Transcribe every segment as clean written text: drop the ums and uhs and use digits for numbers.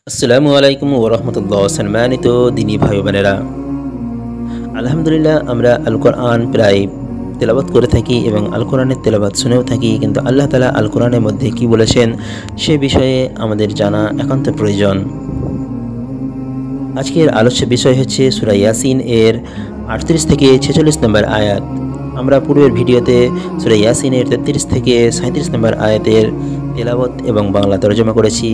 আসসালামু আলাইকুম ওরহমতুল্লাহ। সম্মানিত দিনী ভাই বোনেরা, আলহামদুলিল্লাহ আমরা আল কোরআন প্রায় তেলাওয়াত করে থাকি এবং আল কোরআনের তেলাওয়াত শুনেও থাকি, কিন্তু আল্লাহ তাআলা আল কোরআনের মধ্যে কি বলেছেন সে বিষয়ে আমাদের জানা একান্ত প্রয়োজন। আজকের আলোচ্য বিষয় হচ্ছে সূরা ইয়াসিন এর 38 থেকে 46 নম্বর আয়াত। আমরা পূর্বের ভিডিওতে সূরা ইয়াসিনের 33 থেকে 37 নম্বর আয়াতের তেলাওয়াত এবং বাংলা তরজমা করেছি।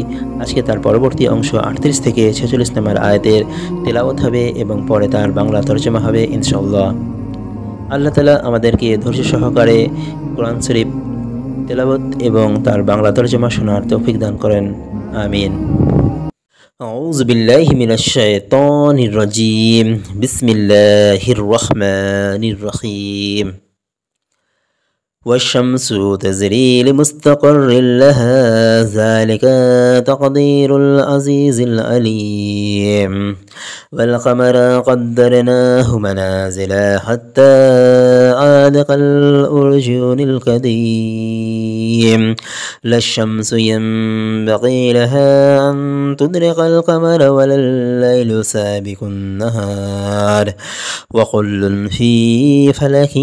আজকে তার পরবর্তী অংশ 38 থেকে 46 নম্বর আয়াতের তেলাওয়াত হবে এবং পরে তার বাংলা তরজমা হবে ইনশাআল্লাহ। আল্লাহ তাআলা আমাদেরকে ধৈর্য সহকারে কোরআন শরীফ তেলাওয়াত এবং তার বাংলা তরজমা শোনার তৌফিক দান করেন, আমিন। أعوذ بالله من الشيطان الرجيم. بسم الله الرحمن الرحيم. والشمس تجري لمستقر لها ذلك تقدير العزيز العليم. والقمر قدرناه منازل حتى عاد كالأرجون القديم. لا الشمس ينبغي لها أن تدرك القمر ولا الليل سابق النهار وكل في فلك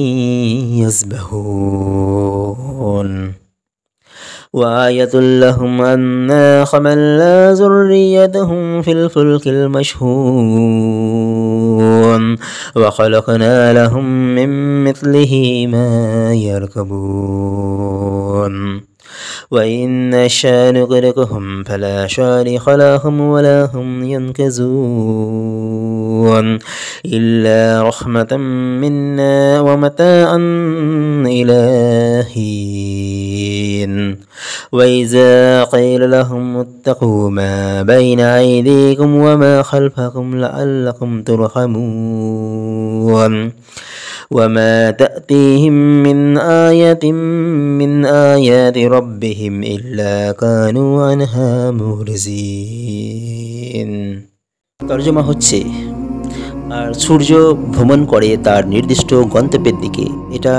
يسبحون. وآية لهم أنا حملنا ذريتهم في الفلك المشحون وخلقنا لهم من مثله ما يركبون. وإن نشاء نغرقهم فلا شارخ لهم ولا هم ينقذون إلا رحمة منا ومتاعا إلى حين. وإذا قيل لهم اتقوا ما بين أيديكم وما خلفكم لعلكم ترحمون. وما تأتيهم من آية من آيات ربهم إلا كانوا عنها معرضين. তরজমা হচ্ছে, আর সূর্য ভ্রমণ করে তার নির্দিষ্ট গন্তব্যের দিকে, এটা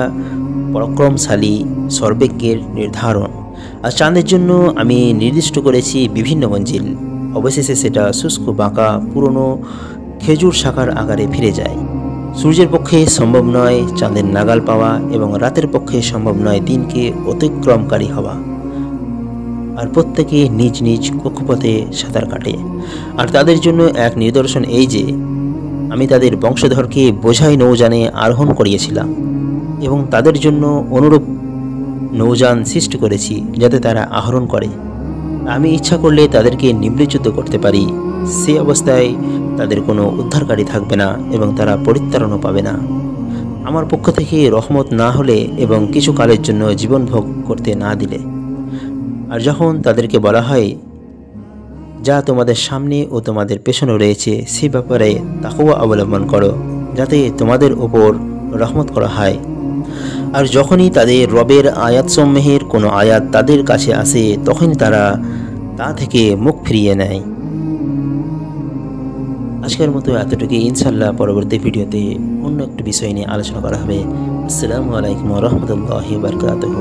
পরাক্রমশালী সর্বজ্ঞের নির্ধারণ। আর চাঁদের জন্য আমি নির্দিষ্ট করেছি বিভিন্ন মঞ্জিল, অবশেষে সেটা শুষ্ক বাঁকা পুরনো খেজুর শাখার আকারে ফিরে যায়। সূর্যের পক্ষে সম্ভব নয় চাঁদের নাগাল পাওয়া এবং রাতের পক্ষে সম্ভব নয় দিনকে অতিক্রমকারী হওয়া। আর প্রত্যেকে নিজ নিজ কক্ষপথে সাঁতার কাটে। আর তাদের জন্য এক নিদর্শন এই যে আমি তাদের বংশধরকে বোঝাই নৌযানে আরোহণ করিয়েছিলাম এবং তাদের জন্য অনুরূপ নৌযান সৃষ্টি করেছি যাতে তারা আহরণ করে। আমি ইচ্ছা করলে তাদেরকে নিবৃত্ত করতে পারি, সে অবস্থায় তাদের কোনো উদ্ধারকারী থাকবে না এবং তারা পরিত্রাণও পাবে না আমার পক্ষ থেকে রহমত না হলে এবং কিছু কালের জন্য জীবন ভোগ করতে না দিলে। আর যখন তাদেরকে বলা হয় যা তোমাদের সামনে ও তোমাদের পেছনে রয়েছে সে ব্যাপারে তাকওয়া অবলম্বন করো যাতে তোমাদের ওপর রহমত করা হয়। আর যখনই তাদের রবের আয়াতসমূহের কোনো আয়াত তাদের কাছে আসে তখনই তারা তা থেকে মুখ ফিরিয়ে নেয়। আজকের মতো এতটুকু, ইনশাল্লাহ পরবর্তী ভিডিওতে অন্য একটি বিষয় নিয়ে আলোচনা করা হবে। আসসালামু আলাইকুম ওয়া রাহমাতুল্লাহি ওয়া বারাকাতুহু।